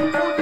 Thank you.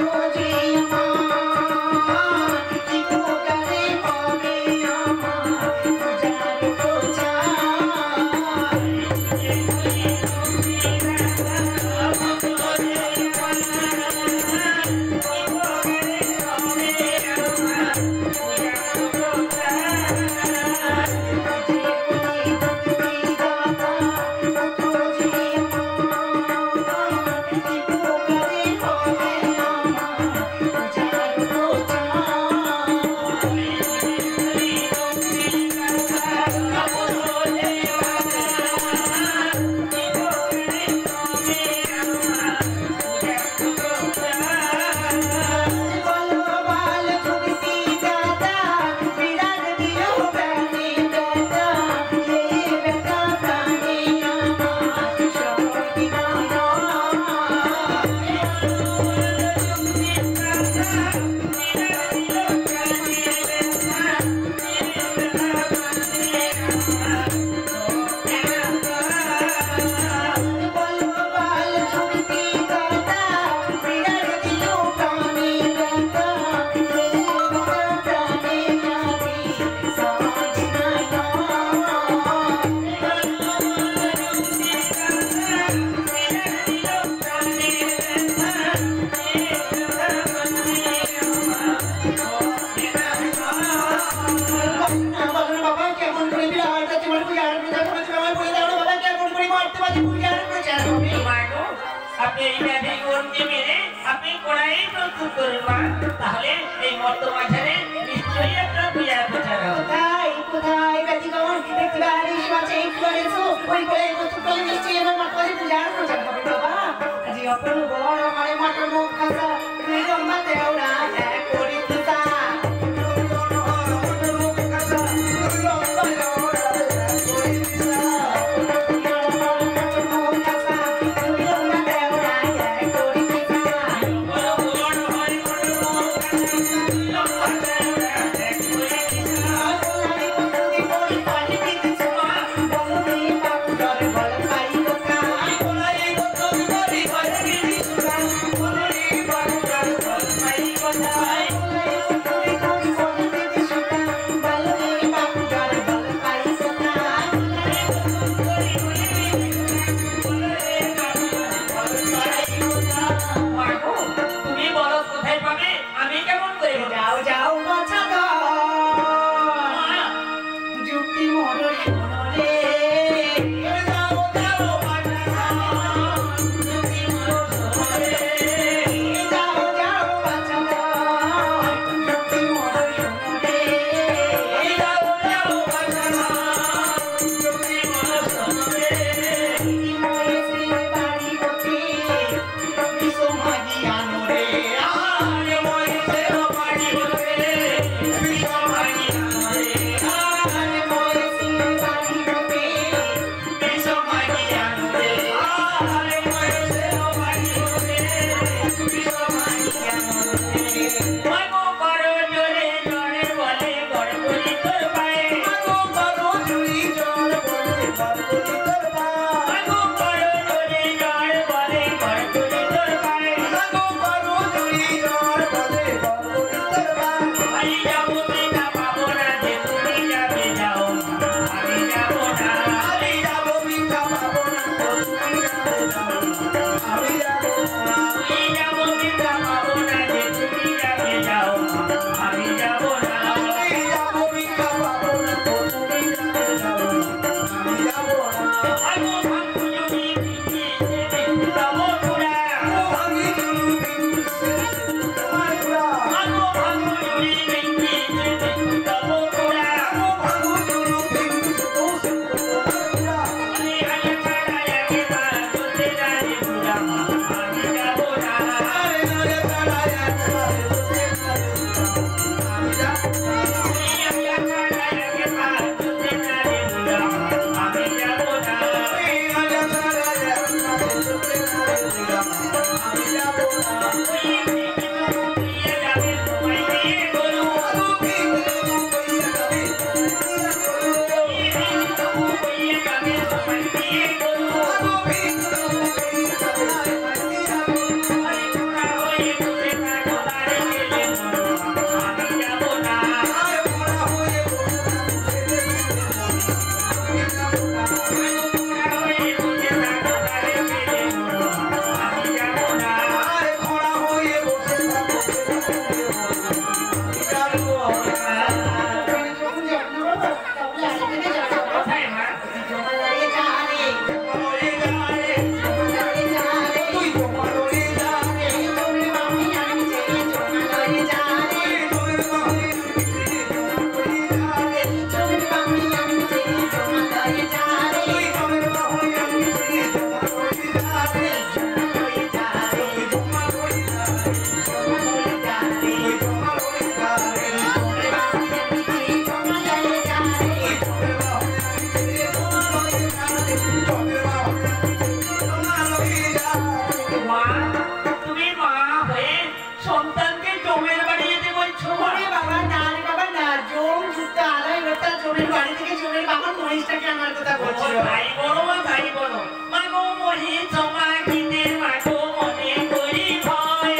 সন্তানকে জমের বাড়ি যেতে বলছো? ওরে বাবা না রে বাবা না, জম জুতা আলাই বেটা জমের বাড়ি থেকে জমের বাবা মহিষটাকে আমার কথা বলছিল। ভাই বড় মা ভাই বড় মা গো মহিষ জমা কিনে মা গো মনে করি ভয়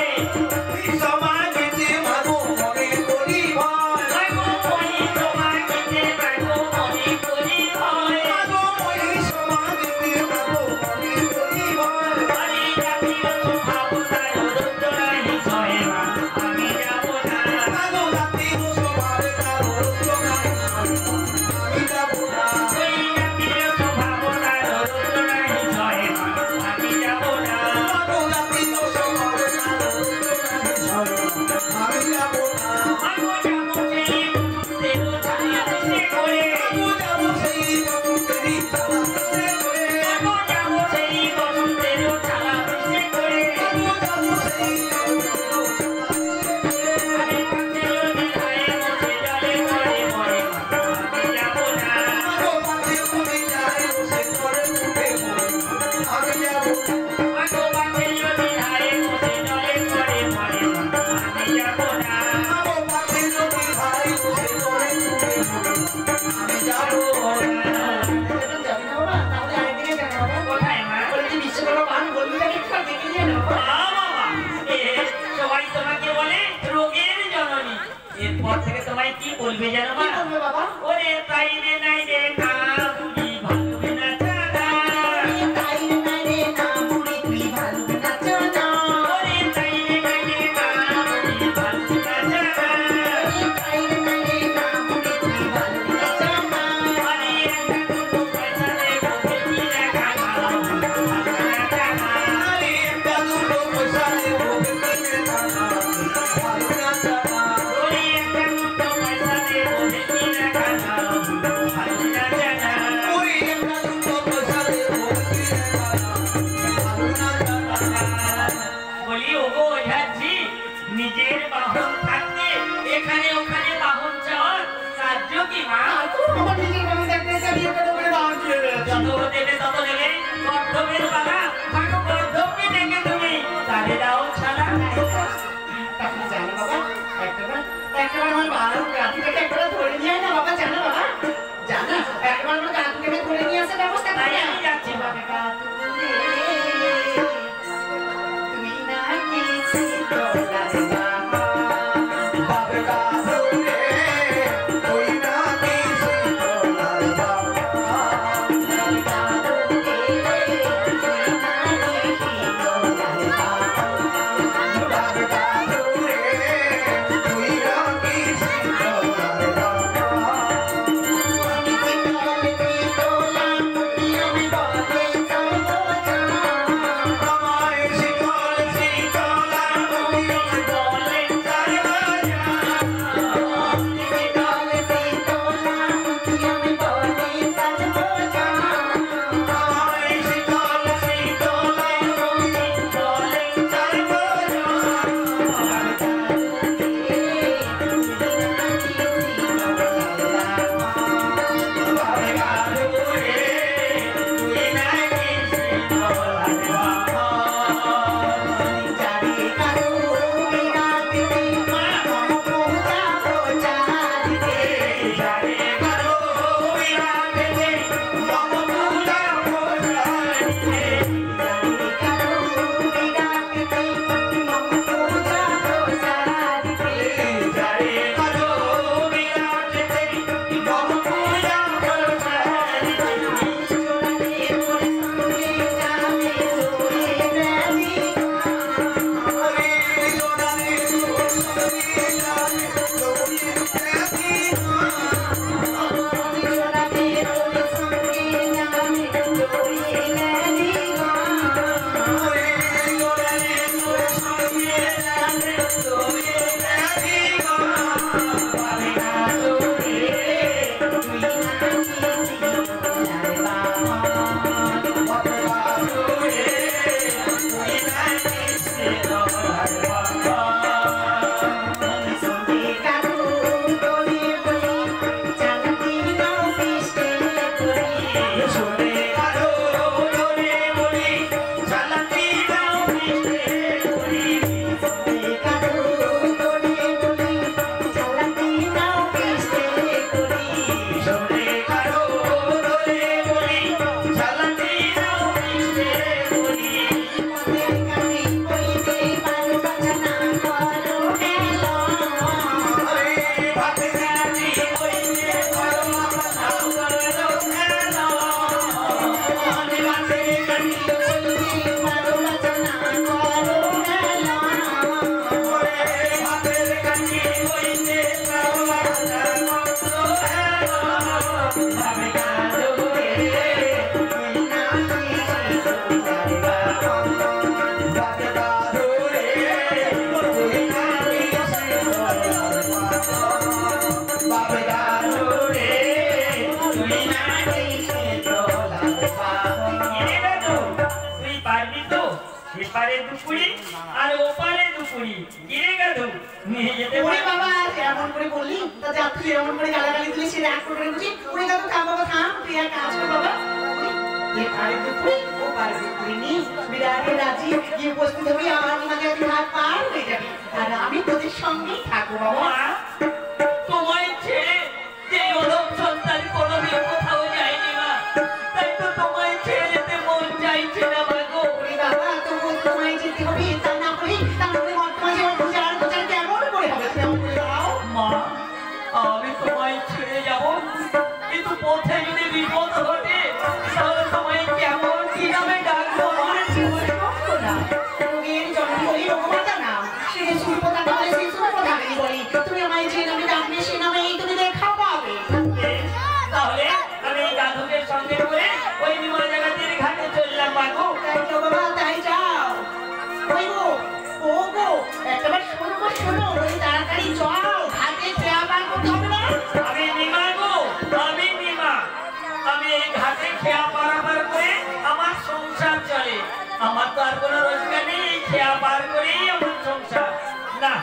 জমা গেছে মাগো মনে করি ভয় মা গো মহিষ জমা কিনে মা গো মনে করি ভয় মাগো মহিষ জমা গেছে মাগো মনে করি ভয় আমি যাবি তো ভাবো তাই রুদ্র নাহি ছয় মা আমি যাব না মাগো রাতে সবার কারো জোগাড় আমি যাব না ওই যাবি তো ভাবো তাই রুদ্র নাহি ছয় মা আমি যাব না মাগো রাতে সবার কারো জোগাড় আমি যাব না মাগো যাবো সেই তেরো ছায়া বসে করে মাগো যাব সেই বসুতেরি চালা বসে করে মাগো যাবো সেই বসন্তেরও ছায়া বসে করে মাগো যাব সেই আরে পাতেলো বিধায় বসে জলে করে মরে আমি যাব না মাগো পাতে তুমি যাই বসে করে উঠে আমি যাব মাগো পাতেলো বিধায় বসে জলে করে মরে আমি যাব না মাগো পাতে তুমি যাই বসে করে উঠে আমি যাব যাবি না বাবা, তাহলে আরেকদিকে যাবো বাবা। কোথায় মা বলে যে বিশ্বকর্মা পান বলবি তাকে একটু দেখে নিয়ে নেবো বাবা। বাবা এ সবাই তোমাকে বলে রোগের জননী এরপর থেকে তোমায় কি বলবে জানো কি মা বলবে বাবা? ওরে তাই রে নাই রে না বুড়ি ভালবে না জানা তাই রে নাই রে না বুড়ি তুই ভালো না জানা। ওরে তাই রে নাই রে না বুড়ি ভালবে না জানা তাই রে নাই রে না বুড়ি তুই ভালো না জানা। আরে একটা দুটো পয়সা দে বলবে কি দেখা ভালো না জানা আরে একটা দুটো পয়সা দেবো কিনে দানা ভালো না জানা ওরে একটা দুটো পয়সা দে বলবে কি দেখা ভালো না জানা ওই একটা দুটো পয়সা দেবো কিনে দানা ভালো না জানা বলি ওগো ওঝাচ্ছি নিজের বাহন থাকতে এখানে ওখানে বাহন চাওয়ার কার্য কি মা আর তো বাবা নিজের বাবা দেখতে যাবি একটা দোকানে দাঁড় দিয়ে রয়েছে। যত দেবে তত দেবে গর্ধবের বাবা থাকো গর্ধবকে ডেকে তুমি তাহলে দাও ছাড়া তাহলে জানো বাবা, একবার আমার বাবার গাঁথিটাকে একবার ধরে নিয়ে আয় না বাবা, জানো বাবা? জানো? একবার আমার গাঁথিটাকে ধরে নিয়ে আসার ব্যবস্থা তাই করে আমি যাচ্ছি বাবা তুমি না কিছু দোলার বাবা। বাপে কাছে ওই না কিছু তোলার বাবা বাপে কাছে এপারে দুপুরি আর ওপারে দুপুরি কিরে গাধু নিয়ে যেতে ওরে বাবা এমন করে বললি তা যা তুই এমন করে গালাগালি দিলি সে রাগ করে বুঝি ওরে দাদু থাম বাবা থাম তুই আর কাজ কর বাবা এপারে দুপুরি ওপারে দুপুরি নি বিরাটে রাজি গিয়ে উপস্থিত হবি আমার নিমাকে তুই হাত পার হয়ে যাবি আর আমি তোদের সঙ্গেই থাকবো বাবা মা তোমায় ছেড়ে যে ওরম সন্তান কোনোদিন কোথাও যায়নি মা তাই তো তোমায় ছেড়ে যেতে মন চাইছে না মা গো ওরে বাবা তবু তোমায় যেতে হবে তা না বলি তাহলে বর্তমান জীবন গুজার গুজার কেমন করে হবে তুমি আমাকে বলে দাও মা আমি তোমায় ছেড়ে যাব কিন্তু পথে যদি বিপদ ঘটে তাহলে তোমায় কেমন কি নামে ডাকবো মা আমার জীবনে কষ্ট না রোগের জন্ম বলি রোগমাতা না সে সুরপতা বলে সে সুরপতা বলি তুমি আমায় যে নামে ডাকবে সে নামেই তুমি দেখা পাবে তাহলে আমি এই গাধুকের সঙ্গে করে ওই বিমান জায়গাটির ঘাটে চললাম মা গো তাই তো বাবা তাই যাও ওই গো ও গো একবার শোনো ওই তাড়াতাড়ি যাও ঘাটে খেয়া পার করতে হবে না আমি নিমা গো আমি নিমা আমি এই ঘাটে খেয়া পারাপার করে আমার সংসার চলে আমার তো আর কোনো রোজগার নেই এই খেয়া পার করেই আমার সংসার না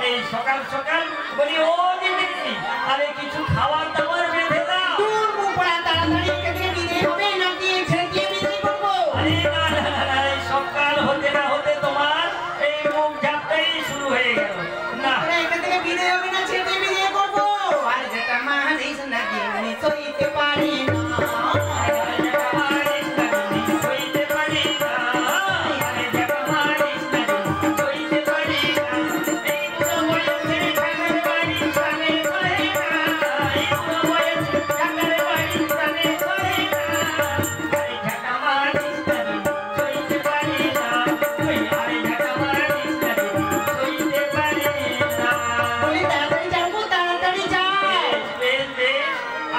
এই সকাল সকাল বলি ও দিদি আরে কিছু খাবার দাবার বেঁধে দাও দূর মুখ পড়া তাড়াতাড়ি এখান থেকে বিদায় হবে নাকি ছেড়ে বিদায় করবো আরে না না না এই সকাল হতে না হতে তোমার এই মুখ ঝাপটাই শুরু হয়ে গেল না আমরা এখান থেকে বিদায় হবে না ছেড়ে বিদায় করবো আর যেটা মানিস নাকি আমি সইতে পারি না বলি তাড়াতাড়ি যাবো তাড়াতাড়ি যাই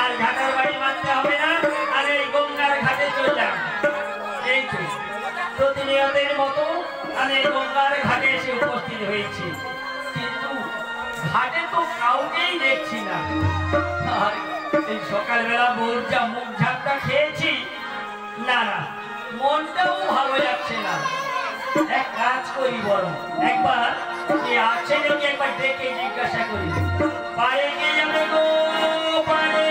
আর ঘাটার বাড়ি মানতে হবে না আর এই গঙ্গার ঘাটে চললাম এই তো প্রতিনিয়তের মতো আমি এই গঙ্গার ঘাটে এসে উপস্থিত হয়েছি কিন্তু ঘাটে তো কাউকেই দেখছি না আর এই সকালবেলা ভোর যা মুখ ঝাপটা খেয়েছি না না মনটাও ভালো যাচ্ছে না এক কাজ করি বরং একবার যে আছে নাকি একবার ডেকে জিজ্ঞাসা করি পারে কে যাবে গো পারে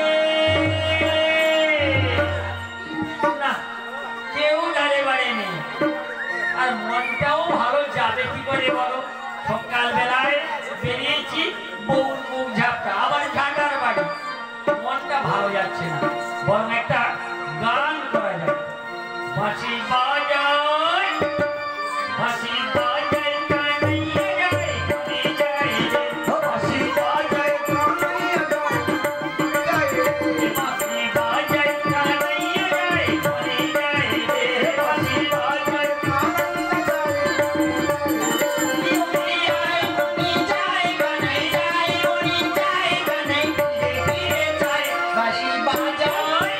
না কেউ ডারে বাড়ে নেই আর মনটাও ভালো যাবে কি করে বলো সকাল বেলায় বেরিয়েছি বউর মুখ ঝাপটা আবার ঝাঁটার বাড়ি মনটা ভালো যাচ্ছে না বরং একটা গান করা যাবে বাঁশি বাজায় বাঁশি বাজায় কানাইয়া যায় কানে যায় রে বাঁশি বাজায় কানাইয়া যায় বাঁশি বাজায় কানাইয়া যায় কানে যায় রে বাঁশি বাজায় কানাইয়া যায় উনি যায় গানাই যায় উনি যায় গানাই ফিরে যায় বাঁশি বাজায়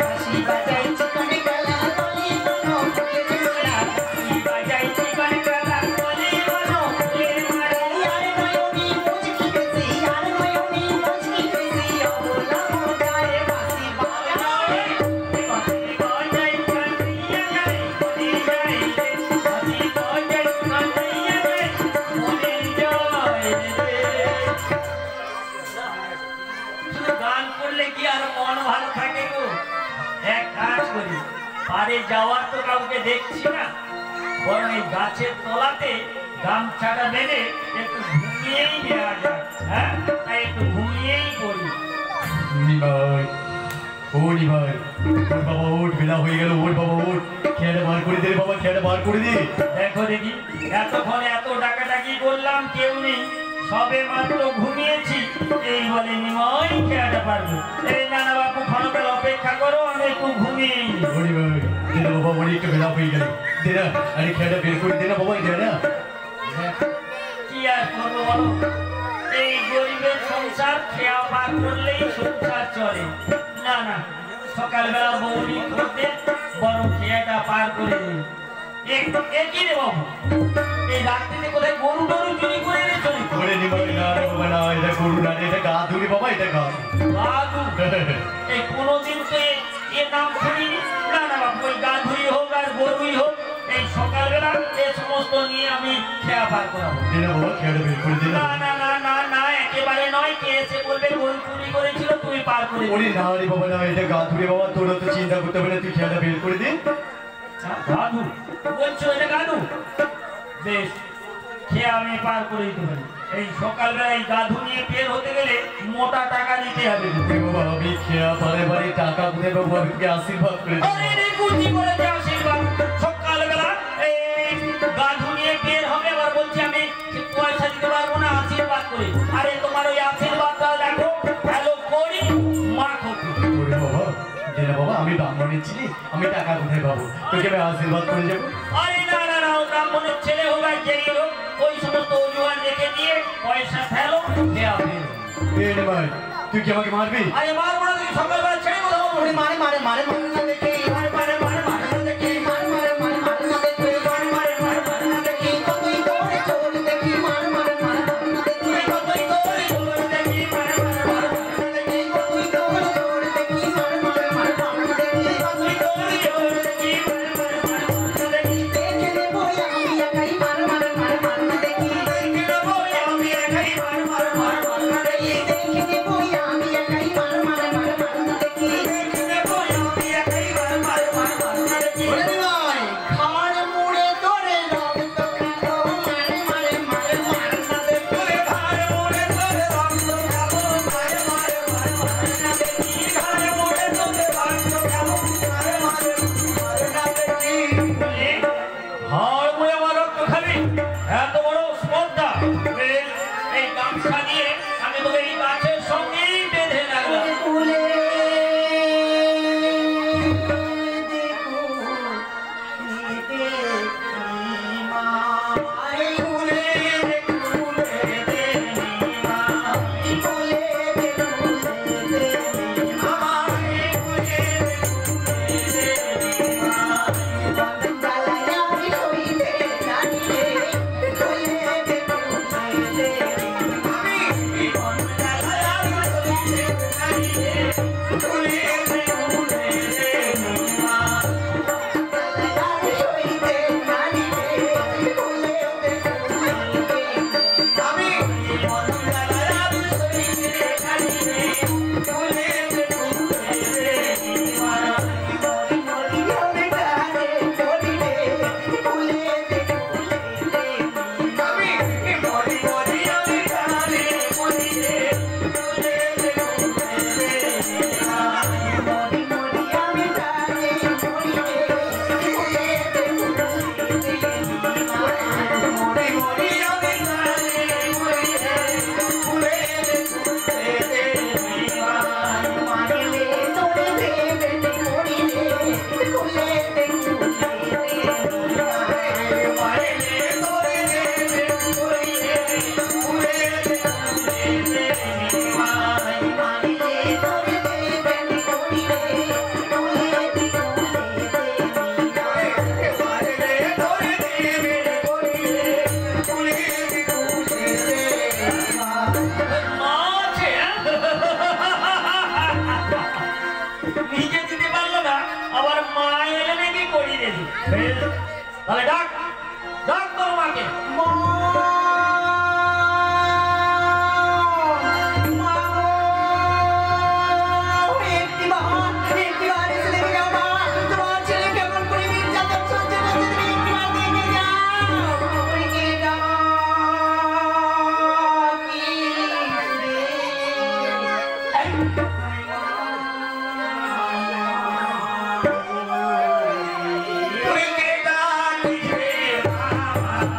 বাঁশি বাজাই চিকনে কালা কলি কোনো ফুলের মালা বাঁশি বাজাই চিকনে কালা কলি কোনো ফুলের মালা আর নয়নি মুচকি বেশি আর নয়নি মুচকি বেশি অবলা যায় বাঁশি বাজায় গান করলে কি আর মন ভালো থাকে গো এক কাজ করি পারে যাওয়ার তো কাউকে দেখছি না বরং এই গাছের তলাতে গামছাটা বেঁধে একটু ঘুমিয়েই দেওয়া যাক হ্যাঁ তাই একটু ঘুমিয়েই করি নিভাই ও নিভাই ওর বাবা ওঠ বেলা হয়ে গেল ওর বাবা ওঠ খেয়াটা বার করে দে রে বাবা খেয়াটা বার করে দে দেখো দেখি এতক্ষণ এত ডাকাডাকি করলাম কেউ নেই সবে মাত্র ঘুমিয়েছি এই বলে নিময় খেয়াটা পারবো এই নানা বাবু ক্ষণকাল অপেক্ষা করো আমি একটু ঘুমিয়েই নিই। ও নিভাই দে না বাবা অনেকটা বেলা হয়ে গেল দে না আরে খেয়াটা বের করে দে না বাবা দে না কি আর করবো বলো এই গরিবের সংসার খেয়া পার করলেই সংসার চলে না না সকালবেলা বৌনি করতে বরং খেয়াটা পার করে কি রে বাবু এই রাত্রিতে কোথায় গরু টরু চুরি করে এনে চলি করে নিবাই না রে বাবা না, এটা গরু না, এটা গা ধুলি বাবা, এটা গা বাবু এই কোনোদিন তো এর নাম শুনিনি। না না বাবু, ওই গা ধুই হোক আর গরুই হোক, এই সকালবেলা এই সমস্ত নিয়ে আমি খেয়া পার করাবো। দিলে বাবা খেয়াটা বের করে দিলে। না না না না না, একেবারে নয়। কে এসে বলবে গরু চুরি করেছিল, তুমি পার করে ওরে না রে বাবা না, এটা গা ধুলি বাবা, তোরা তো চিন্তা করতে হবে না, তুই খেয়াটা বের করে দিন। গাধু বলছো, এটা গাধু? বেশ, খেয়ে আমি পার করে দিতে পারি। এই সকালবেলা এই গাধু নিয়ে বের হতে গেলে মোটা টাকা দিতে হবে। বাবা আমি খেয়া বারে বারে টাকা কোথায় বাবু, আমি তোকে আশীর্বাদ করে দিই। আরে রে কুচি করেছে আশীর্বাদ। সকালবেলা এই গাধু নিয়ে বের হবে, আবার বলছি আমি পয়সা দিতে পারবো না, আশীর্বাদ করে। আরে তোমার ওই আশীর্বাদটা দেখো, ভালো করি মা খোকি। ওরে বাবা দিলে বাবা, আমি ব্রাহ্মণের ছিলি, আমি টাকা কোথায় পাবো, তোকে আমি আশীর্বাদ করে যাবো। আরে না না না, ও ব্রাহ্মণের ছেলে হোক আর যেই হোক, ওই সমস্ত অজুহাত রেখে দিয়ে পয়সা ফেলো, দেয়া ফেলো। রে ভাই তুই কি আমাকে মারবি? আরে মারবো না, তুমি সকালবেলা ছেড়ে কথা বলবো। ওরে মারে মারে মারে মারে না দেখি, মারে মারে মারে মারে না দেখি, মারে মারে মারে মারে না দেখি, মারে মারে মারে মারে না দেখি, কতই দৌড়ে চোর দেখি, মারে মারে মারে মারে না দেখি, কতই দৌড়ে চোর দেখি, মারে মারে মারে মারে না দেখি, কতই দৌড়ে চোর দেখি, মারে মারে মারে মারে না দেখি, কতই দৌড়ে চোর দেখি, মারে মারে মারে মারে না দেখি, দেখে নেবো আমি একাই, মারে মারে মারে মারে না দেখি, দেখে নেবো আমি একাই, মারে মারে মারে মারে না দেখি, দেখে নেবো আমি একাই, মারে মারে মারে মারে না দেখি, দেখে নেবো আমি একাই, মারে মারে মারে মারে না দেখি। ওরে ভাই খাড় মুড়ে তোরে রক্ত খাবো, মারে মারে মারে মারে না দেখি, খাড় মুড়ে তোরে রক্ত খাবো, মারে মারে মারে মারে না দেখি, খাড় মুড়ে তোরে রক্ত খাবো, মারে মারে মারে না দেখি। হাড় মুড়ে আমার রক্ত খাবি? এত বড় স্পর্ধা! বেশ, এই গামছা দিয়ে আমি তোকে এই গাছের সঙ্গেই বেঁধে রাখলাম। ফুলে দেখো খেতে মা, ফুলে দেখো খেতে মা, ফুলে দেখো খেতে মা, ফুলে দেখো খেতে মা, জ্বালায় আমি সইতে জানি রে, ফুলে দেখো খেতে মা, জ্বালায় আমি সইতে জানি রে, ফুলে দেখো খেতে মা, জ্বালায় আমি সইতে জানি রে, ফুলে দেখো খেতে মা, আমি জ্বালায় আমি সইতে জানি রে, ফুলে দেখো খেতে মা, মরি মরি হবে গানে মরি রে, ফুলে দেখো খেতে মা, আমি মরি মরি হবে গানে মরি রে, ফুলে দেখো খেতে মা, মরি মরি হবে গানে মরি রে, ফুলে দেখো খেতে মা, মরি মরি হবে গানে মরি রে, ফুলে দেখো খেতে মা, মারিলে তোরে দেবে মরি রে, ফুলে দেখো খেতে মা, মারিলে তোরে দেবে মরি রে, ফুলে দেখো খেতে মা, মারিলে তোরে দেবে মরি রে, ফুলে দেখো খেতে মা, মারিলে তোরে দেবে মরি রে, ফুলে দেখো খেতে মা। মা আছে, হ্যাঁ? নিজে দিতে পারলো না, আবার মা এলে নাকি করিয়ে দিবি। বেশ, তাহলে ডাক ডাক তোর মাকে। মা, মা গো, একটিবার এসে দেখে যাও মা, তোমার ছেলে কেমন করে নির্যাতন সহ্য করছে, তুমি একটিবার দেখে যাও, দেখে যাও কি রে। তুই কে ডাকিস রে বাবা?